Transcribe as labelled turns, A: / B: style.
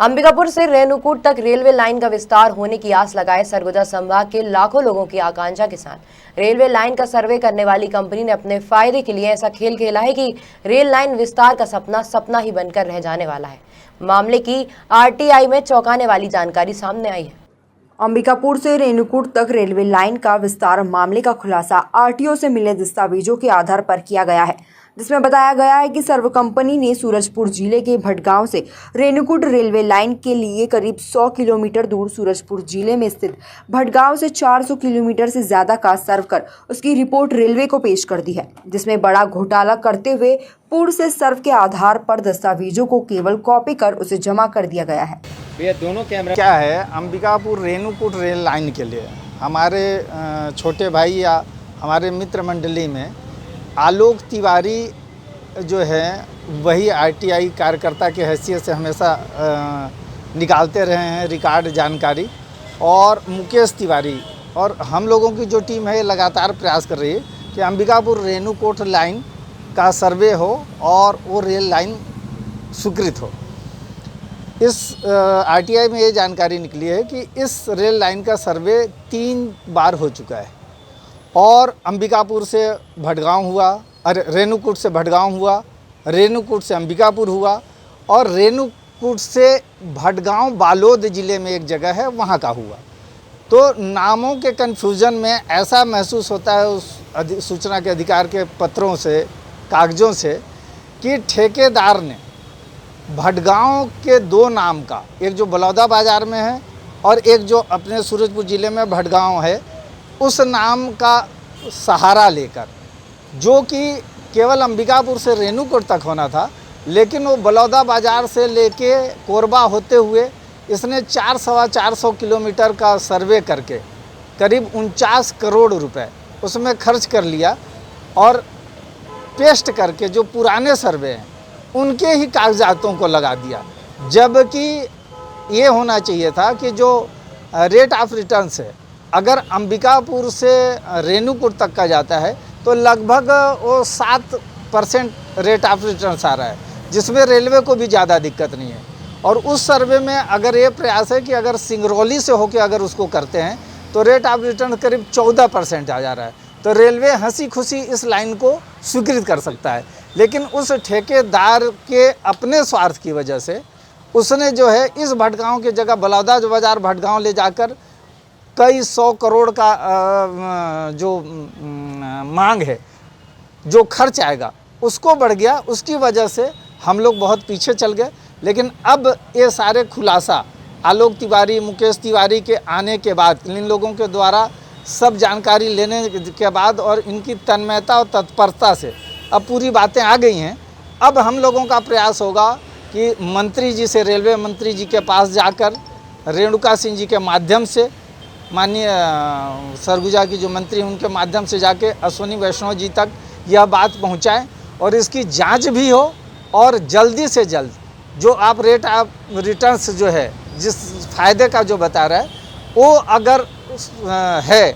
A: अंबिकापुर से रेणुकूट तक railway line का विस्तार होने की आस लगाए सरगुजा संभाग के लाखों लोगों की आकांक्षा के साथ रेलवे लाइन का सर्वे करने वाली कंपनी ने अपने फायदे के लिए ऐसा खेल खेला है कि रेल लाइन विस्तार का सपना सपना ही बनकर रह जाने वाला है। मामले की आरटीआई में चौंकाने वाली जानकारी सामने आई है।
B: अंबिकापुर से रेणुकूट तक रेलवे लाइन का विस्तार मामले का खुलासा आरटीओ से मिले दस्तावेजों के आधार पर किया गया है, जिसमें बताया गया है कि सर्व कंपनी ने सूरजपुर जिले के भटगांव से रेणुकूट रेलवे लाइन के लिए करीब 100 किलोमीटर दूर सूरजपुर जिले में स्थित भटगांव से 400 किलोमीटर से ज्यादा का सर्व कर उसकी रिपोर्ट रेलवे को पेश कर दी है, जिसमें बड़ा घोटाला करते हुए पूर्व से सर्व के आधार पर दस्तावेजों को केवल कॉपी कर उसे जमा कर दिया गया है।
C: ये दोनों कैमरा
D: क्या है, अंबिकापुर रेणुकूट रेल लाइन के लिए हमारे छोटे भाई या हमारे मित्र मंडली में आलोक तिवारी जो है वही आरटीआई कार्यकर्ता की हैसियत से हमेशा निकालते रहे हैं रिकॉर्ड जानकारी, और मुकेश तिवारी और हम लोगों की जो टीम है लगातार प्रयास कर रही है कि अंबिकापुर रेणुकूट लाइन का सर्वे हो और वो रेल लाइन स्वीकृत हो। इस आरटीआई में ये जानकारी निकली है कि इस रेल लाइन का सर्वे 3 बार हो चुका है, और अंबिकापुर से भटगांव हुआ, अरे रेणुकूट से भटगांव हुआ, रेणुकूट से अंबिकापुर हुआ, और रेणुकूट से भटगांव बालोद ज़िले में एक जगह है वहाँ का हुआ। तो नामों के कन्फ्यूज़न में ऐसा महसूस होता है उस सूचना के अधिकार के पत्रों से, कागज़ों से, कि ठेकेदार ने भटगांव के 2 नाम का, एक जो बलौदा बाज़ार में है और एक जो अपने सूरजपुर ज़िले में भटगांव है, उस नाम का सहारा लेकर, जो कि केवल अंबिकापुर से रेणुकूट तक होना था, लेकिन वो बलौदा बाज़ार से लेके कोरबा होते हुए इसने 400 किलोमीटर का सर्वे करके करीब 49 करोड़ रुपए उसमें खर्च कर लिया, और पेस्ट करके जो पुराने सर्वे हैं उनके ही कागजातों को लगा दिया। जबकि ये होना चाहिए था कि जो रेट ऑफ रिटर्न्स है, अगर अंबिकापुर से रेणुकूट तक का जाता है तो लगभग वो 7% रेट ऑफ रिटर्न्स आ रहा है, जिसमें रेलवे को भी ज़्यादा दिक्कत नहीं है। और उस सर्वे में अगर ये प्रयास है कि अगर सिंगरौली से होकर अगर उसको करते हैं तो रेट ऑफ रिटर्न करीब 14% आ जा रहा है, तो रेलवे हंसी खुशी इस लाइन को स्वीकृत कर सकता है। लेकिन उस ठेकेदार के अपने स्वार्थ की वजह से उसने जो है इस भटगांव की जगह बलौदा बाज़ार भटगांव ले जाकर कई 100 करोड़ का जो मांग है, जो खर्च आएगा उसको बढ़ गया। उसकी वजह से हम लोग बहुत पीछे चल गए। लेकिन अब ये सारे खुलासा आलोक तिवारी, मुकेश तिवारी के आने के बाद, इन लोगों के द्वारा सब जानकारी लेने के बाद और इनकी तन्मयता और तत्परता से अब पूरी बातें आ गई हैं। अब हम लोगों का प्रयास होगा कि मंत्री जी से, रेलवे मंत्री जी के पास जाकर, रेणुका सिंह जी के माध्यम से, माननीय सरगुजा की जो मंत्री हैं उनके माध्यम से जाके अश्विनी वैष्णव जी तक यह बात पहुंचाएं, और इसकी जांच भी हो, और जल्दी से जल्द जो आप रेट ऑफ रिटर्न्स जो है, जिस फायदे का जो बता रहा है, वो अगर है